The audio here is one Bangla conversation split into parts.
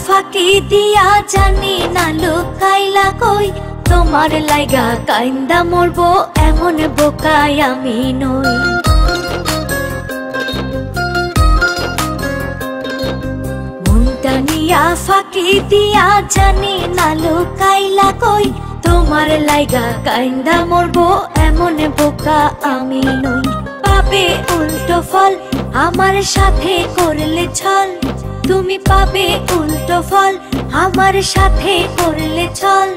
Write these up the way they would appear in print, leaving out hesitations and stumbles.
ফাঁকি দিয়া জানি না লুকাইলা কই, তোমার লাইগা কাইন্দা মরবো এমন বোকাই আমি নই। মনটা নিয়া ফাঁকি দিয়া জানি না লুকাইলা কই, তোমার লাইগা কাইন্দা মরবো এমন বোকা আমি নই। পাবে উল্টো ফল আমার সাথে করলে ছল, তুমি পাবে উল্টো ফল আমার সাথে করলে ছল।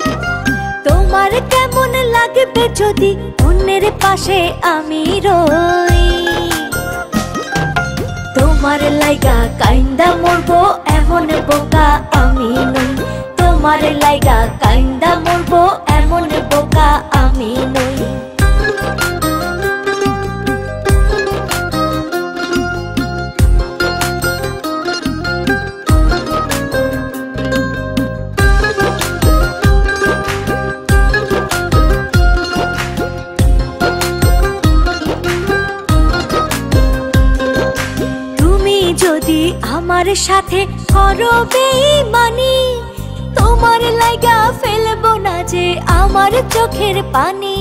তোমার কেমন লাগবে যদি অন্যের পাশে আমি রই, তোমার লাইগা কাইন্দা মরবো এমন বোকা আমি নই। তোমার লাইগা কাইন্দা মরবো এমন বোকা আমি নই। যদি আমার সাথে করো বেঈমানি, তোমার লাইগা ফেলবো না যে আমার চোখের পানি।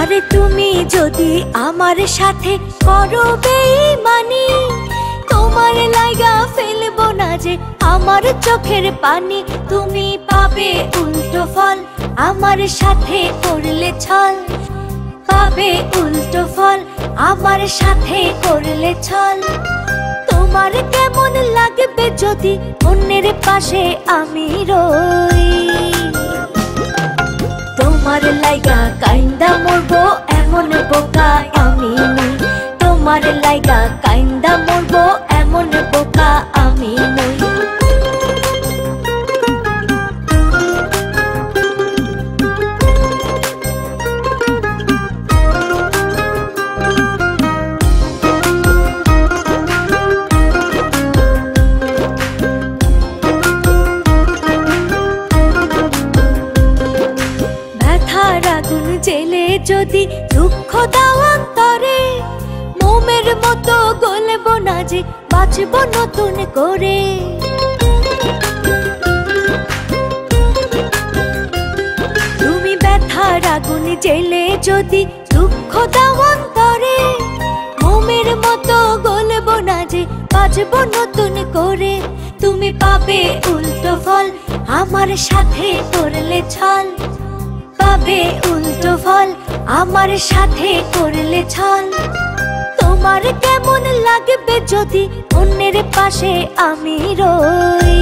আরে তুমি যদি আমার সাথে করো বেঈমানি, তোমার লাইগা ফেলবো না যে আমার চোখের পানি। তুমি পাবে উল্টো ফল আমার সাথে করলে ছল, পাবে উল্টো ফল আমার সাথে করলে ছল। তোমার কেমন লাগবে যদি অন্যের পাশে আমি রই, তোমার লাইগা কাইন্দা মরবো এমন বোকা আমি নই। তোমার লাইগা কাইন্দা মরবো এমন বোকা আমি নই। জেলে যদি দুঃখ দাও অন্তরে, মোমের মতো গলবো না যে বাঁচবো নতুন করে। তুমি ব্যথার আগুন জেলে যদি দুঃখ দাও অন্তরে, মোমের মতো গলবো না যে বাঁচবো নতুন করে। তুমি পাবে উল্টো ফল আমার সাথে করলে ছল, পাবে উল্টো ফল আমার সাথে করলে ছল। তোমার কেমন লাগবে যদি অন্যের পাশে আমি রই,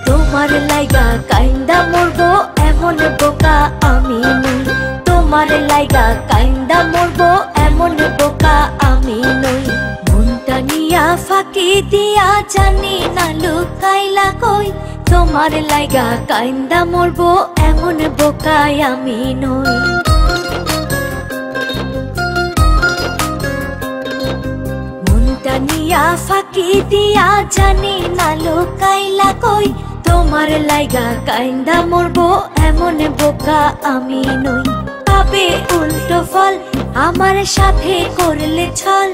তোমার লাইগা কাইন্দা মরবো এমন বোকা আমি নই। তোমার লাইগা কাইন্দা মরবো এমন বোকা আমি নই। মনটা নিয়া ফাঁকি দিয়া জানি না লুকাইলা কই, তোমার লাইগা কাইন্দা মরবো এমন বোকাই আমি নই। মনটা নিয়া ফাঁকি দিয়া জানি না লুকাইলা কই, তোমার লাইগা কাইন্দা মরবো এমন বোকা আমি নই। পাবে উল্টো ফল আমার সাথে করলে ছল,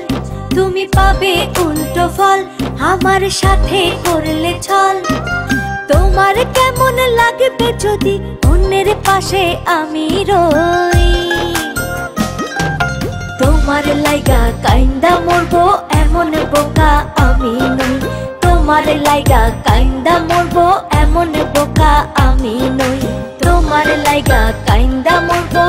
তুমি পাবে উল্টো ফল আমার সাথে করলে ছল। তোমার কেমন লাগবে যদি অন্যের পাশে আমি রই, তোমার লাইগা কাইন্দা মরবো এমন বোকা আমি নই। তোমার লাইগা কাইন্দা মরবো এমন বোকা আমি নই। তোমার লাইগা কাইন্দা মরবো